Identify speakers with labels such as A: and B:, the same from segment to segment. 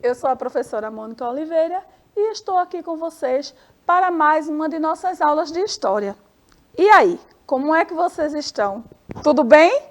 A: Eu sou a professora Mônica Oliveira e estou aqui com vocês para mais uma de nossas aulas de História. E aí, como é que vocês estão? Tudo bem?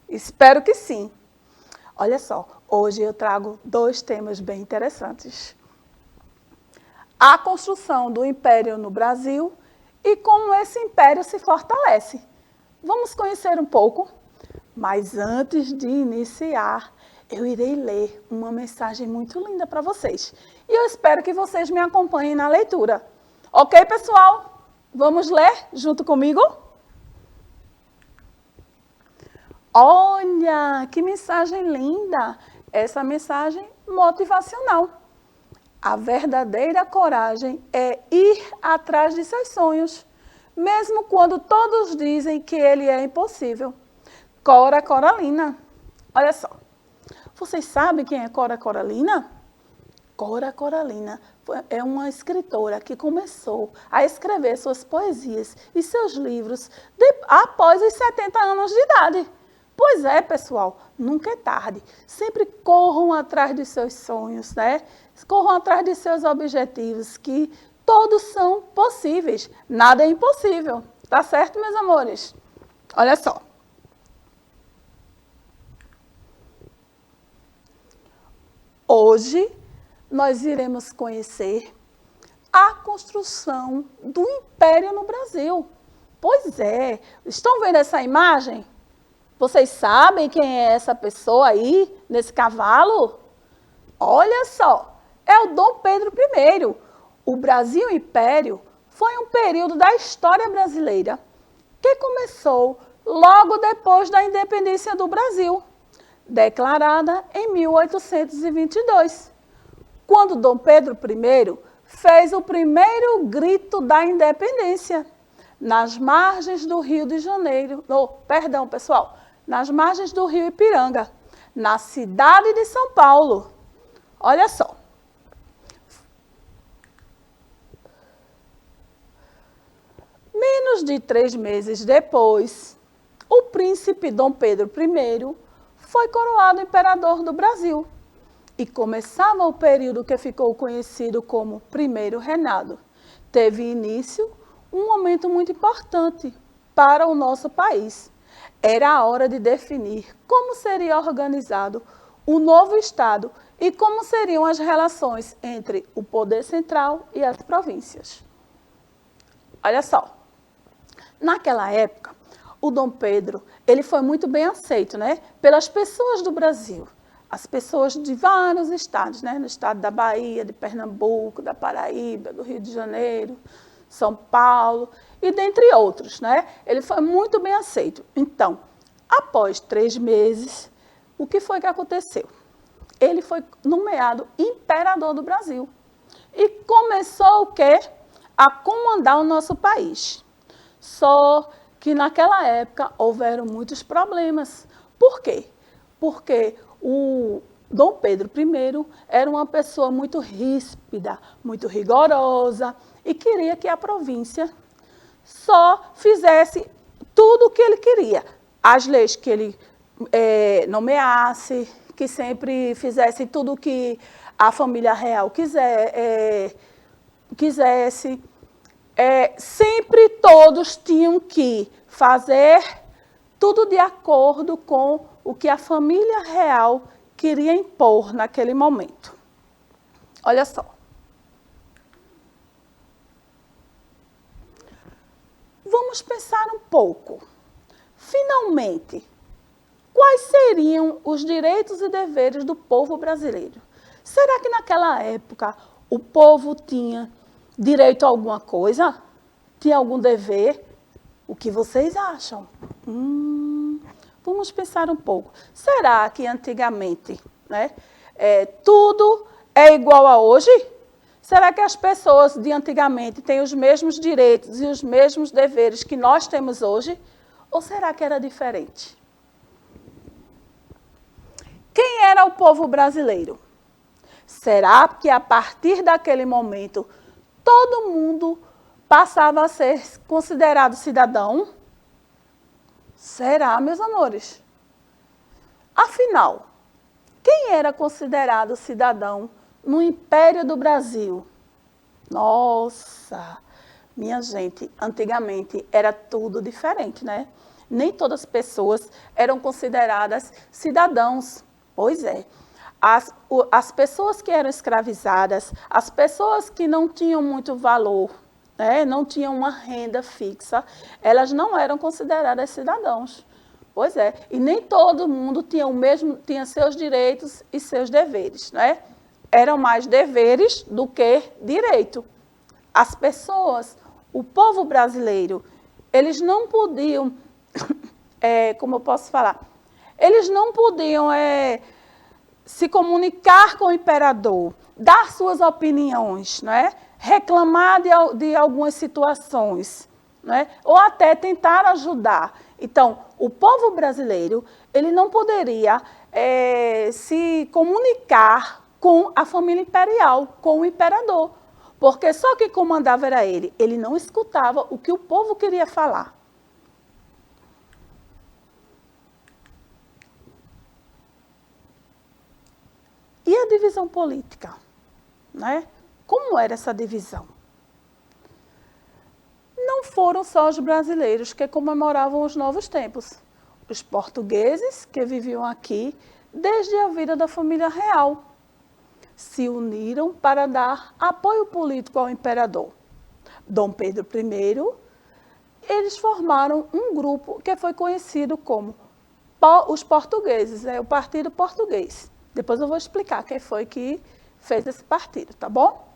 A: Espero que sim. Olha só, hoje eu trago dois temas bem interessantes. A construção do Império no Brasil e como esse Império se fortalece. Vamos conhecer um pouco? Mas antes de iniciar, eu irei ler uma mensagem muito linda para vocês. E eu espero que vocês me acompanhem na leitura. Ok, pessoal? Vamos ler junto comigo? Olha, que mensagem linda! Essa mensagem motivacional. A verdadeira coragem é ir atrás de seus sonhos, mesmo quando todos dizem que ele é impossível. Cora Coralina. Olha só. Vocês sabem quem é Cora Coralina? Cora Coralina é uma escritora que começou a escrever suas poesias e seus livros após os 70 anos de idade. Pois é, pessoal, nunca é tarde. Sempre corram atrás de seus sonhos, né? Corram atrás de seus objetivos, que todos são possíveis. Nada é impossível. Tá certo, meus amores? Olha só. Hoje, nós iremos conhecer a construção do Império no Brasil. Pois é, estão vendo essa imagem? Vocês sabem quem é essa pessoa aí, nesse cavalo? Olha só, é o Dom Pedro I. O Brasil Império foi um período da história brasileira que começou logo depois da independência do Brasil, declarada em 1822, quando Dom Pedro I fez o primeiro grito da independência, nas margens do Rio de Janeiro, nas margens do Rio Ipiranga, na cidade de São Paulo. Olha só. Menos de 3 meses depois, o príncipe Dom Pedro I foi coroado imperador do Brasil e começava o período que ficou conhecido como Primeiro Reinado. Teve início um momento muito importante para o nosso país. Era a hora de definir como seria organizado o novo Estado e como seriam as relações entre o poder central e as províncias. Olha só, naquela época, o Dom Pedro, ele foi muito bem aceito, né, pelas pessoas do Brasil, as pessoas de vários estados, né, no estado da Bahia, de Pernambuco, da Paraíba, do Rio de Janeiro, São Paulo e dentre outros, né? Ele foi muito bem aceito. Então, após 3 meses, o que foi que aconteceu? Ele foi nomeado imperador do Brasil e começou o quê? A comandar o nosso país. Só que naquela época houveram muitos problemas. Por quê? Porque o Dom Pedro I era uma pessoa muito ríspida, muito rigorosa e queria que a província só fizesse tudo o que ele queria. As leis que ele nomeasse, que sempre fizesse tudo o que a família real quisesse. Sempre todos tinham que fazer tudo de acordo com o que a família real queria impor naquele momento. Olha só. Vamos pensar um pouco. Finalmente, quais seriam os direitos e deveres do povo brasileiro? Será que naquela época o povo tinha direito a alguma coisa? Tinha algum dever? O que vocês acham? Vamos pensar um pouco. Será que antigamente, né, tudo é igual a hoje? Será que as pessoas de antigamente têm os mesmos direitos e os mesmos deveres que nós temos hoje? Ou será que era diferente? Quem era o povo brasileiro? Será que a partir daquele momento todo mundo passava a ser considerado cidadão? Será, meus amores? Afinal, quem era considerado cidadão no Império do Brasil. Nossa, minha gente, antigamente era tudo diferente, né? Nem todas as pessoas eram consideradas cidadãos. Pois é. As pessoas que eram escravizadas, as pessoas que não tinham muito valor, né, não tinham uma renda fixa, elas não eram consideradas cidadãos. Pois é, e nem todo mundo tinha seus direitos e seus deveres, né? Eram mais deveres do que direito. As pessoas, o povo brasileiro, eles não podiam, como eu posso falar, eles não podiam se comunicar com o imperador, dar suas opiniões, né? Reclamar de algumas situações, né? Ou até tentar ajudar. Então, o povo brasileiro, ele não poderia se comunicar com a família imperial, com o imperador, porque só quem comandava era ele. Ele não escutava o que o povo queria falar. E a divisão política, né? Como era essa divisão? Não foram só os brasileiros que comemoravam os novos tempos. Os portugueses, que viviam aqui desde a vida da família real, se uniram para dar apoio político ao imperador. Dom Pedro I, eles formaram um grupo que foi conhecido como os portugueses, o Partido Português. Depois eu vou explicar quem foi que fez esse partido, tá bom?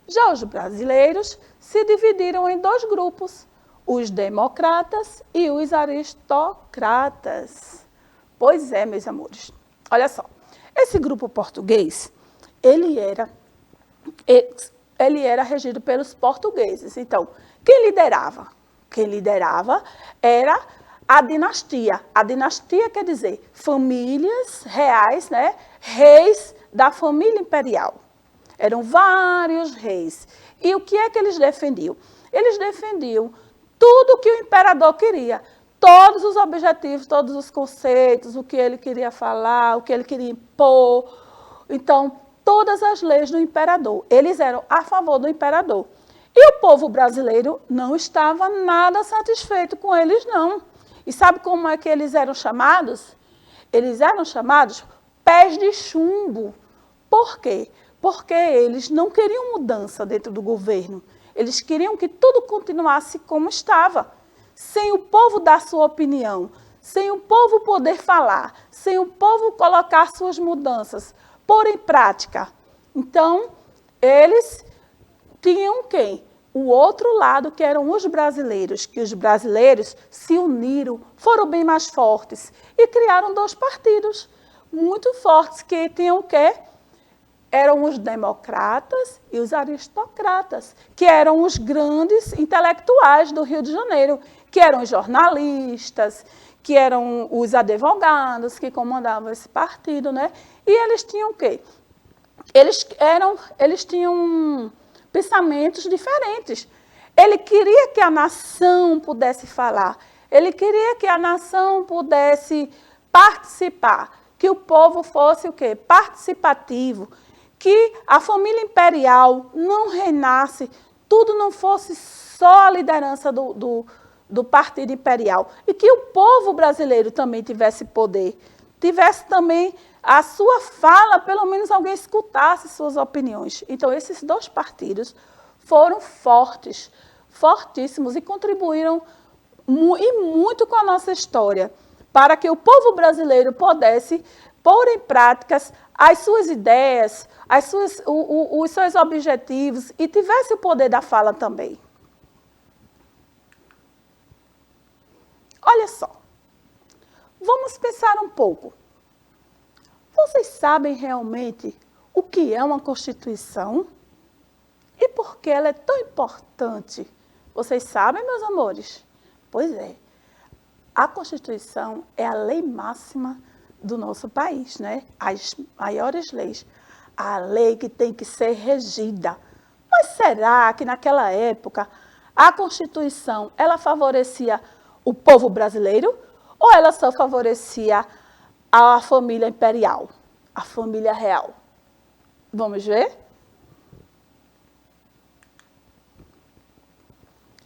A: Já os brasileiros se dividiram em dois grupos, os democratas e os aristocratas. Pois é, meus amores. Olha só, esse grupo português, ele era regido pelos portugueses. Então, quem liderava? Quem liderava era a dinastia. A dinastia quer dizer famílias reais, né? Reis da família imperial. Eram vários reis. E o que é que eles defendiam? Eles defendiam tudo o que o imperador queria. Todos os objetivos, todos os conceitos, o que ele queria falar, o que ele queria impor. Então, todas as leis do imperador. Eles eram a favor do imperador. E o povo brasileiro não estava nada satisfeito com eles, não. E sabe como é que eles eram chamados? Eles eram chamados pés de chumbo. Por quê? Porque eles não queriam mudança dentro do governo. Eles queriam que tudo continuasse como estava. Sem o povo dar sua opinião, sem o povo poder falar, sem o povo colocar suas mudanças, pôr em prática. Então, eles tinham quem? O outro lado, que eram os brasileiros, que os brasileiros se uniram, foram bem mais fortes e criaram dois partidos muito fortes, que tinham o quê? Eram os democratas e os aristocratas, que eram os grandes intelectuais do Rio de Janeiro, que eram os jornalistas, que eram os advogados que comandavam esse partido, né? E eles tinham o quê? Eles tinham pensamentos diferentes. Ele queria que a nação pudesse falar, ele queria que a nação pudesse participar, que o povo fosse o quê? Participativo, que a família imperial não reinasse, tudo não fosse só a liderança do partido imperial, e que o povo brasileiro também tivesse poder, tivesse também a sua fala, pelo menos alguém escutasse suas opiniões. Então, esses dois partidos foram fortes, fortíssimos, e contribuíram muito com a nossa história, para que o povo brasileiro pudesse pôr em práticas as suas ideias, os seus objetivos, e tivesse o poder da fala também. Olha só, vamos pensar um pouco. Vocês sabem realmente o que é uma Constituição? E por que ela é tão importante? Vocês sabem, meus amores? Pois é, a Constituição é a lei máxima do nosso país, né? As maiores leis. A lei que tem que ser regida. Mas será que naquela época a Constituição, ela favorecia o povo brasileiro ou ela só favorecia a família imperial, a família real? Vamos ver?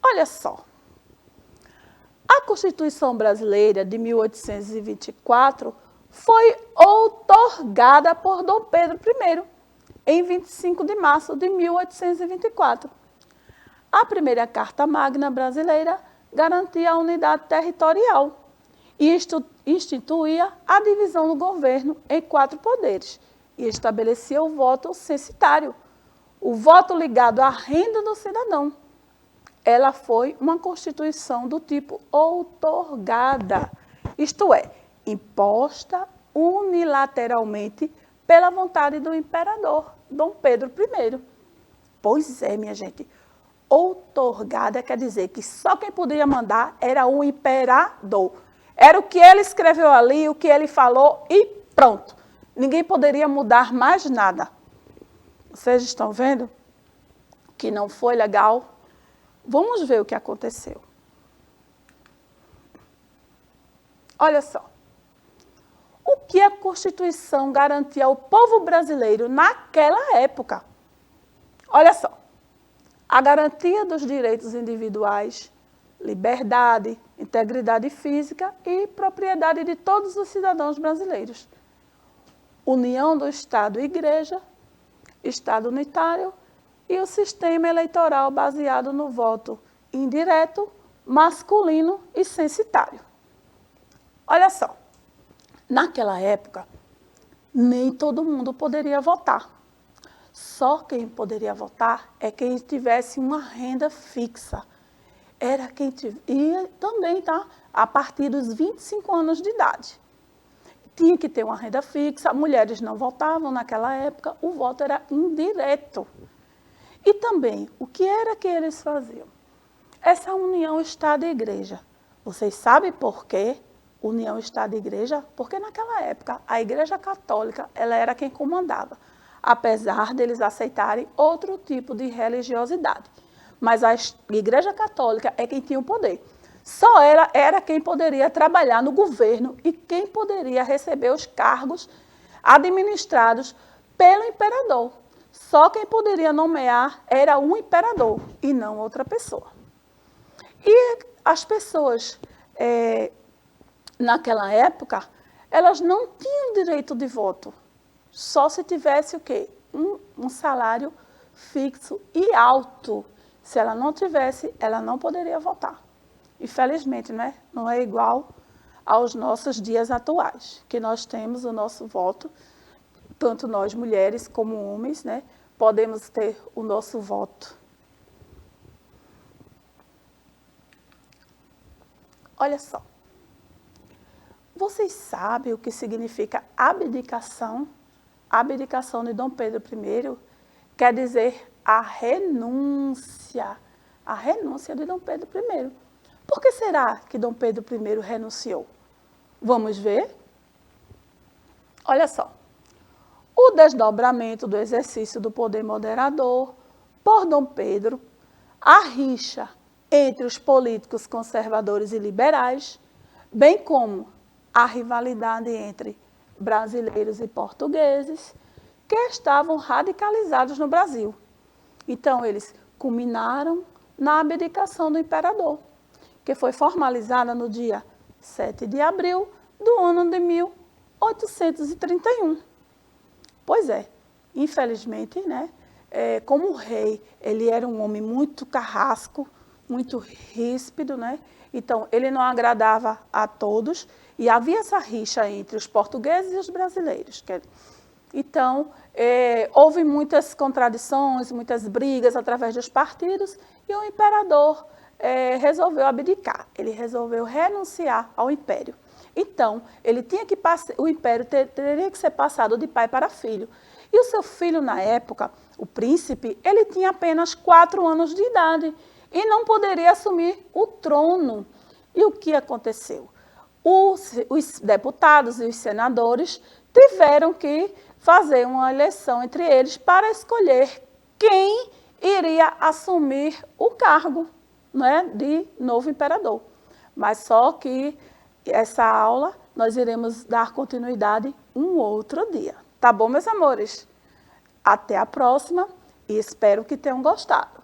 A: Olha só. A Constituição Brasileira de 1824 foi outorgada por Dom Pedro I, em 25 de março de 1824. A primeira Carta Magna brasileira garantia a unidade territorial e instituía a divisão do governo em 4 poderes e estabelecia o voto censitário, o voto ligado à renda do cidadão. Ela foi uma Constituição do tipo outorgada, isto é, imposta unilateralmente pela vontade do imperador, Dom Pedro I. Pois é, minha gente, outorgada quer dizer que só quem podia mandar era o imperador. Era o que ele escreveu ali, o que ele falou e pronto. Ninguém poderia mudar mais nada. Vocês estão vendo que não foi legal? Vamos ver o que aconteceu. Olha só. O que a Constituição garantia ao povo brasileiro naquela época? Olha só. A garantia dos direitos individuais, liberdade, integridade física e propriedade de todos os cidadãos brasileiros. União do Estado e Igreja, Estado unitário e o sistema eleitoral baseado no voto indireto, masculino e censitário. Olha só, naquela época, nem todo mundo poderia votar. Só quem poderia votar é quem tivesse uma renda fixa. Era quem e também, tá? A partir dos 25 anos de idade. Tinha que ter uma renda fixa, mulheres não votavam naquela época, o voto era indireto. E também, o que era que eles faziam? Essa união Estado e Igreja. Vocês sabem por quê? União Estado e Igreja? Porque naquela época, a Igreja Católica, ela era quem comandava, apesar deles aceitarem outro tipo de religiosidade. Mas a Igreja Católica é quem tinha o poder. Só ela era quem poderia trabalhar no governo e quem poderia receber os cargos administrados pelo imperador. Só quem poderia nomear era um imperador e não outra pessoa. E as pessoas, naquela época, elas não tinham direito de voto. Só se tivesse o quê? Um salário fixo e alto. Se ela não tivesse, ela não poderia votar. Infelizmente, né? Não é igual aos nossos dias atuais, que nós temos o nosso voto, tanto nós mulheres como homens, né? Podemos ter o nosso voto. Olha só. Vocês sabem o que significa abdicação? A abdicação de Dom Pedro I quer dizer a renúncia de Dom Pedro I. Por que será que Dom Pedro I renunciou? Vamos ver? Olha só. O desdobramento do exercício do poder moderador por Dom Pedro, a rixa entre os políticos conservadores e liberais, bem como a rivalidade entre brasileiros e portugueses, que estavam radicalizados no Brasil. Então, eles culminaram na abdicação do imperador, que foi formalizada no dia 7 de abril do ano de 1831. Pois é, infelizmente, né, como o rei, ele era um homem muito carrasco, muito ríspido, né? Então, ele não agradava a todos e havia essa rixa entre os portugueses e os brasileiros. Então, houve muitas contradições, muitas brigas através dos partidos e o imperador resolveu abdicar, ele resolveu renunciar ao império. Então, o império teria que ser passado de pai para filho. E o seu filho, na época, o príncipe, ele tinha apenas 4 anos de idade e não poderia assumir o trono. E o que aconteceu? Os deputados e os senadores tiveram que fazer uma eleição entre eles para escolher quem iria assumir o cargo, né, de novo imperador. Mas só que essa aula nós iremos dar continuidade um outro dia. Tá bom, meus amores? Até a próxima e espero que tenham gostado.